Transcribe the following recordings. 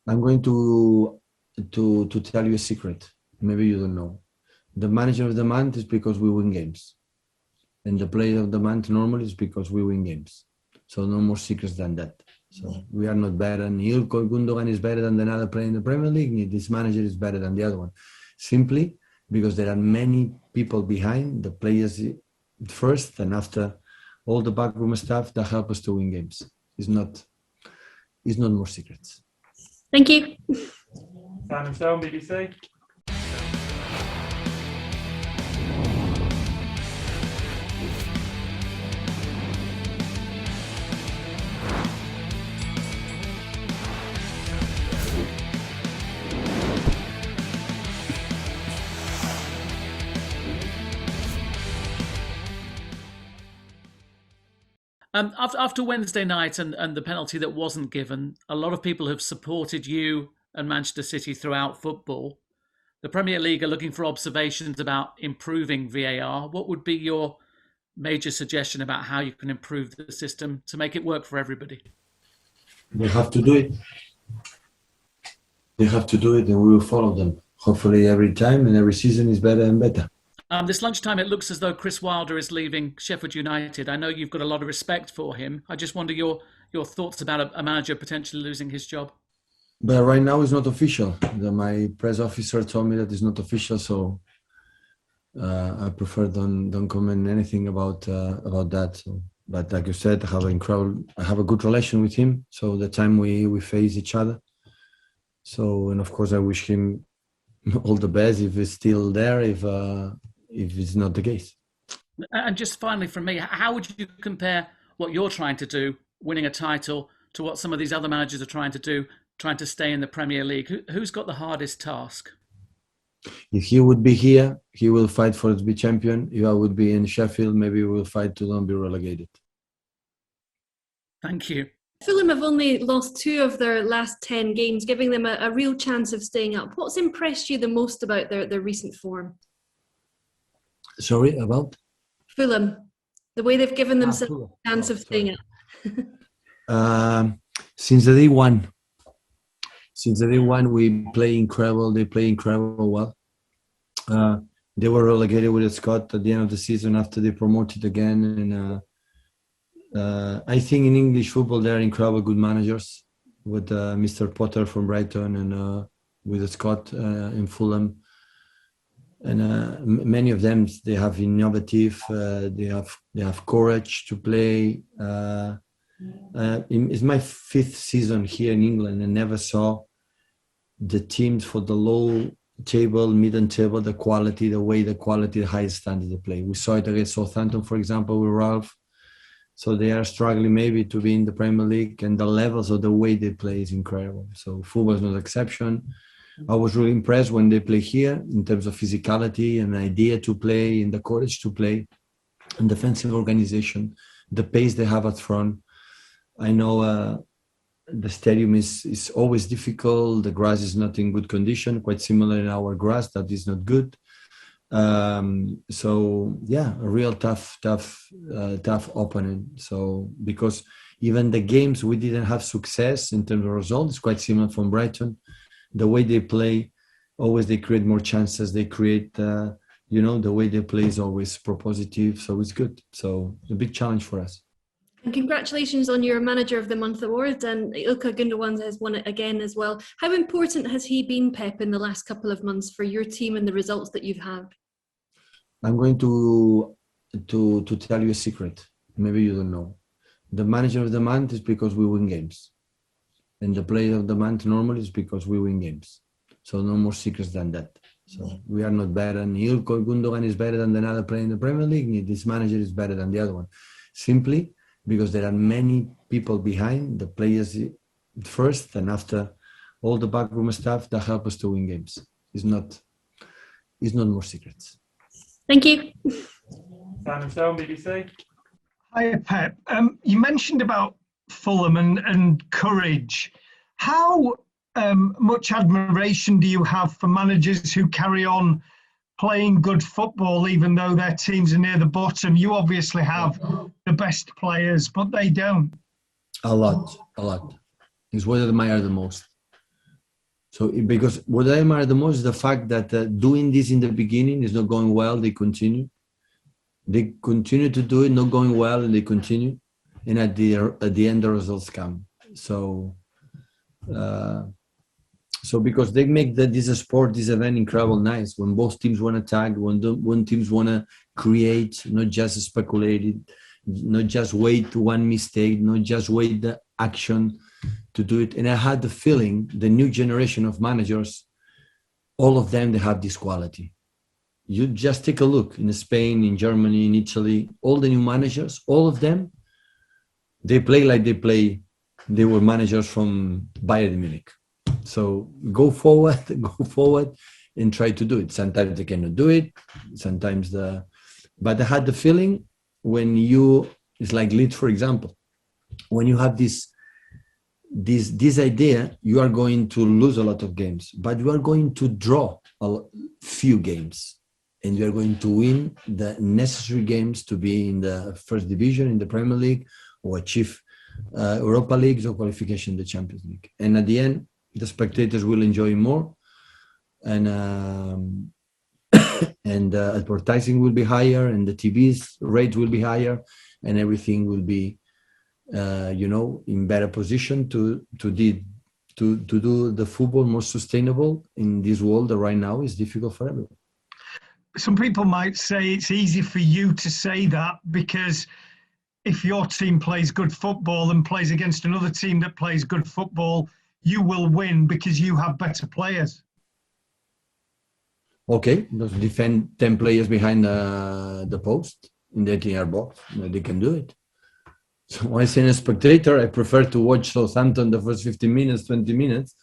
I'm going to tell you a secret. Maybe you don't know. The manager of the month is because we win games, and the player of the month normally is because we win games. So no more secrets than that. So we are not better. And Ilkay Gundogan is better than another player in the Premier League. This manager is better than the other one. Simply because there are many people behind the players first, and after all the backroom stuff that help us to win games. It's not more secrets. Thank you. Simon Stone, BBC. After Wednesday night and the penalty that wasn't given, a lot of people have supported you and Manchester City throughout football. The Premier League are looking for observations about improving VAR. What would be your major suggestion about how you can improve the system to make it work for everybody? They have to do it. They have to do it, and we will follow them. Hopefully every time and every season is better and better. This lunchtime, it looks as though Chris Wilder is leaving Sheffield United. I know you've got a lot of respect for him. I just wonder your thoughts about a manager potentially losing his job. But right now it's not official. My press officer told me that it's not official, so I prefer don't comment anything about that. So, but like you said, I have a good relation with him. So the time we face each other. So, and of course I wish him all the best if he's still there. If it's not the case. And just finally from me, how would you compare what you're trying to do, winning a title, to what some of these other managers are trying to do, trying to stay in the Premier League? Who's got the hardest task? If he would be here, he will fight for to be champion. If I would be in Sheffield, maybe we will fight to not be relegated. Thank you. Fulham have only lost 2 of their last 10 games, giving them a real chance of staying up. What's impressed you the most about their recent form? Sorry, about? Fulham. The way they've given themselves a chance of staying up. Since the day one. Since the day one, we play incredible. They play incredible well. They were relegated with a Scott at the end of the season after they promoted again. And I think in English football, there are incredible good managers with Mr. Potter from Brighton and with Scott in Fulham. And many of them, they have innovative, they have courage to play. It's my 5th season here in England, and never saw the teams for the low table, mid table, the quality, the highest standard of play. We saw it against Southampton, for example, with Ralph. So they are struggling maybe to be in the Premier League, and the levels of the way they play is incredible. So football is no exception. I was really impressed when they play here in terms of physicality and idea to play and the courage to play and defensive organization, the pace they have at front. I know the stadium is always difficult. The grass is not in good condition, quite similar in our grass that is not good. So yeah, a real tough opponent. So because even the games we didn't have success in terms of results, it's quite similar from Brighton. The way they play, always they create more chances. They create, the way they play is always propositive. So it's good. So a big challenge for us. And congratulations on your Manager of the Month award. And Ilkay Gundogan has won it again as well. How important has he been, Pep, in the last couple of months for your team and the results that you've had? I'm going to tell you a secret. Maybe you don't know. The Manager of the Month is because we win games. And the player of the month normally is because we win games. So no more secrets than that. So we are not better. And Ilkay Gundogan is better than another player in the Premier League. This manager is better than the other one. Simply because there are many people behind the players first, and after all the backroom stuff that help us to win games. It's not more secrets. Thank you. Simon Stone, BBC. Hi, Pep. You mentioned about Fulham and courage. How much admiration do you have for managers who carry on playing good football even though their teams are near the bottom? You obviously have the best players, but they don't. A lot. It's what I admire the most. So because what I admire the most is the fact that doing this in the beginning is not going well, they continue. They continue to do it, not going well, and they continue. And at the end, the results come. So, because they make this sport, this event, incredible nice. When both teams want to tag, when teams want to create, not just speculate it, not just wait one mistake, not just wait the action to do it. And I had the feeling the new generation of managers, all of them, they have this quality. You just take a look in Spain, in Germany, in Italy, all the new managers, all of them, they play like they were managers from Bayern Munich. So go forward and try to do it. Sometimes they cannot do it. But I had the feeling when it's like Leeds, for example, when you have this idea, you are going to lose a lot of games, but you are going to draw a few games, and you are going to win the necessary games to be in the first division in the Premier League or achieve Europa Leagues or qualification in the Champions League. And at the end, the spectators will enjoy more, and advertising will be higher, and the TV's rate will be higher, and everything will be in better position to do the football more sustainable in this world that right now is difficult for everyone. Some people might say it's easy for you to say that because if your team plays good football and plays against another team that plays good football, you will win because you have better players. Okay, those defend 10 players behind the post in the 18-yard box. They can do it. So when I say a spectator, I prefer to watch Southampton the first 15 minutes, 20 minutes.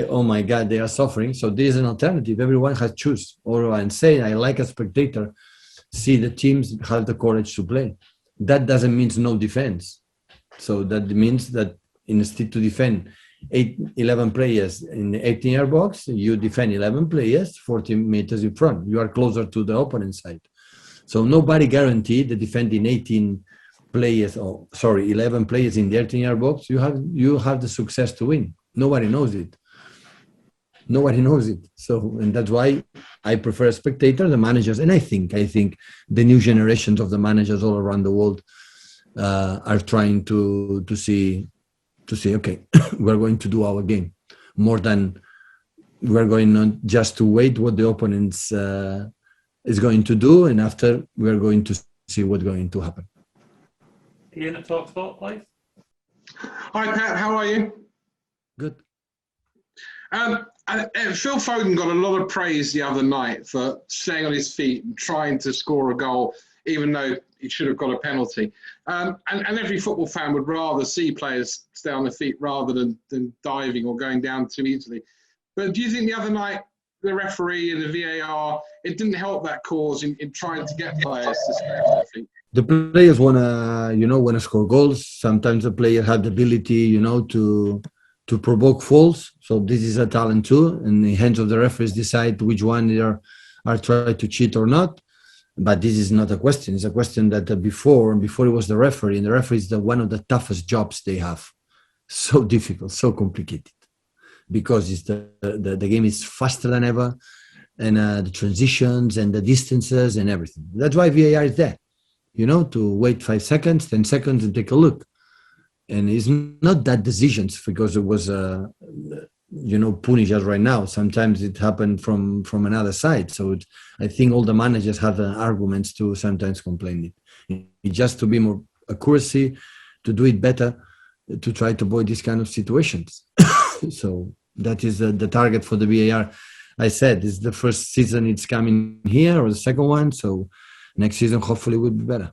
Oh my God, they are suffering. So there is an alternative. Everyone has to choose. Or I'm saying I like a spectator, see the teams have the courage to play. That doesn't mean no defense. So that means that instead to defend 11 players in the 18-yard box, you defend 11 players 40 meters in front. You are closer to the opponent side. So nobody guaranteed the defending 11 players in the 18-yard box. You have the success to win. Nobody knows it. So, and that's why I prefer a spectator, the managers, and I think the new generations of the managers all around the world are trying to say, okay, we're going to do our game more than we're going not just to wait what the opponent is going to do, and after we're going to see what's going to happen. Ian at TalkSport, please. Hi Pat, how are you? Good. Phil Foden got a lot of praise the other night for staying on his feet and trying to score a goal, even though he should have got a penalty. And every football fan would rather see players stay on their feet rather than diving or going down too easily. But do you think the other night, the referee and the VAR, it didn't help that cause in trying to get players to stay on their feet? The players wanna score goals. Sometimes the player have the ability, to provoke fouls. So this is a talent too. And the hands of the referees decide which one they are trying to cheat or not. But this is not a question. It's a question that before it was the referee, and the referee is one of the toughest jobs they have. So difficult, so complicated, because it's the game is faster than ever, and the transitions and the distances and everything. That's why VAR is there, to wait 5 seconds, 10 seconds, and take a look. And it's not that decisions because it was punish us right now. Sometimes it happened from another side. So I think all the managers have arguments to sometimes complain it. It's just to be more accuracy, to do it better, to try to avoid these kind of situations. So that is the target for the VAR. I said it's the first season it's coming here, or the second one. So next season hopefully will be better.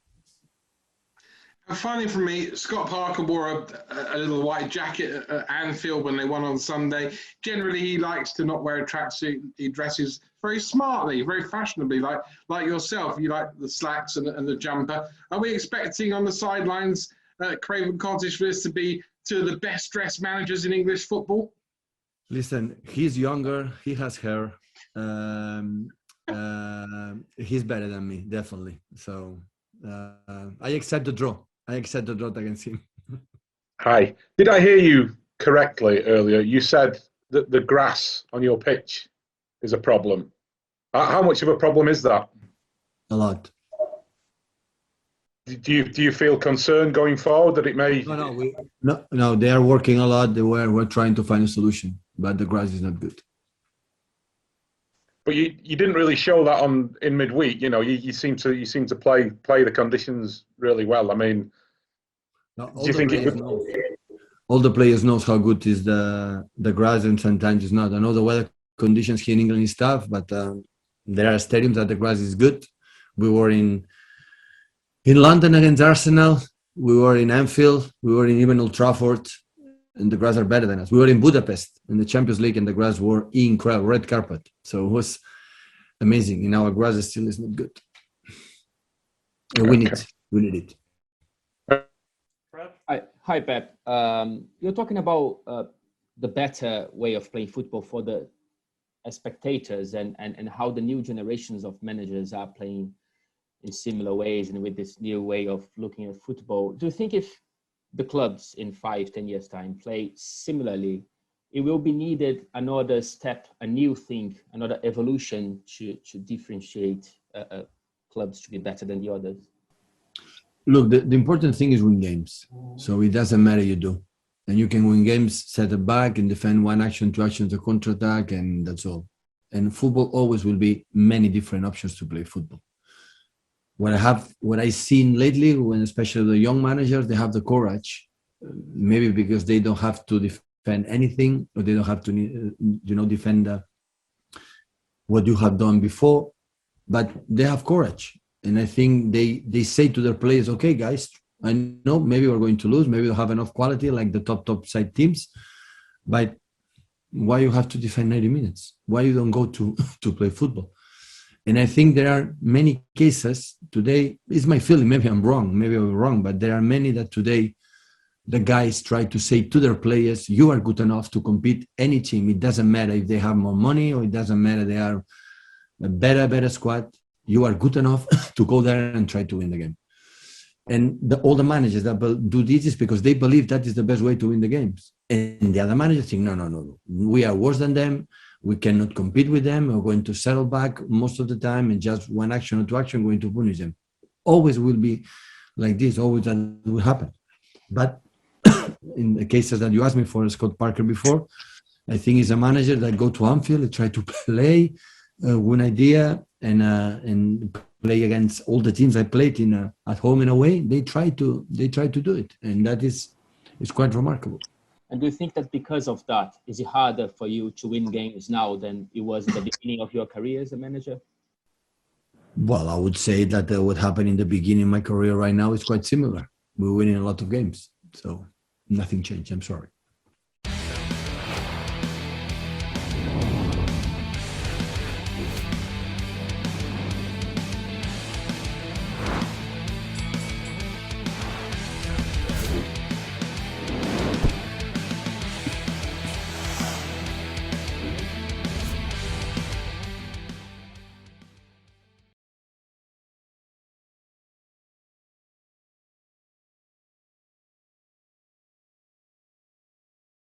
Finally, for me, Scott Parker wore a little white jacket at Anfield when they won on Sunday. Generally, he likes to not wear a tracksuit. He dresses very smartly, very fashionably, like yourself. You like the slacks and the jumper. Are we expecting on the sidelines at Craven Cottage for this to be two of the best dressed managers in English football? Listen, he's younger. He has hair. He's better than me, definitely. So I accept the draw. Against him. Hi. Did I hear you correctly earlier? You said the grass on your pitch is a problem. How much of a problem is that? A lot. Do you feel concerned going forward that it may? No. They are working a lot. We're trying to find a solution, but the grass is not good. But you didn't really show that in midweek. You know, you seem to play the conditions really well. I mean, No, do you think it would? All the players knows how good is the grass, and sometimes it's not. I know the weather conditions here in England is tough, but there are stadiums that the grass is good. We were in London against Arsenal. We were in Anfield. We were in even Old Trafford, and the grass are better than us. We were in Budapest in the Champions League, and the grass were incredible, red carpet. So it was amazing. In our grass still is not good. And we need it. Hi, Pep. You're talking about the better way of playing football for the spectators and how the new generations of managers are playing in similar ways and with this new way of looking at football. Do you think if the clubs in 5-10 years' time play similarly, it will be needed another step, a new thing, another evolution to differentiate clubs to be better than the others? Look, the important thing is win games. So it doesn't matter you do. And you can win games, set it back and defend one action, two actions, a counter-attack, and that's all. And football always will be many different options to play football. What I've seen lately, when especially the young managers, they have the courage, maybe because they don't have to defend anything, or they don't have to, defend what you have done before, but they have courage. And I think they say to their players, okay, guys, I know maybe we're going to lose, maybe we'll have enough quality like the top side teams, but why you have to defend 90 minutes? Why you don't go to play football? And I think there are many cases today, it's my feeling, maybe I'm wrong, but there are many that today the guys try to say to their players, you are good enough to compete any team. It doesn't matter if they have more money or it doesn't matter they are a better squad. You are good enough to go there and try to win the game. And all the managers that do this is because they believe that is the best way to win the games. And the other managers think, no. We are worse than them. We cannot compete with them. We're going to settle back most of the time and just one action or two action going to punish them. Always will be like this. Always that will happen. But in the cases that you asked me for, Scott Parker before, I think he's a manager that go to Anfield and try to play, win idea, and play against all the teams I played in at home in a way. They try to do it, and that is quite remarkable. And do you think that because of that, is it harder for you to win games now than it was at the beginning of your career as a manager? Well, I would say that what happened in the beginning of my career right now is quite similar. We're winning a lot of games, so nothing changed. I'm sorry.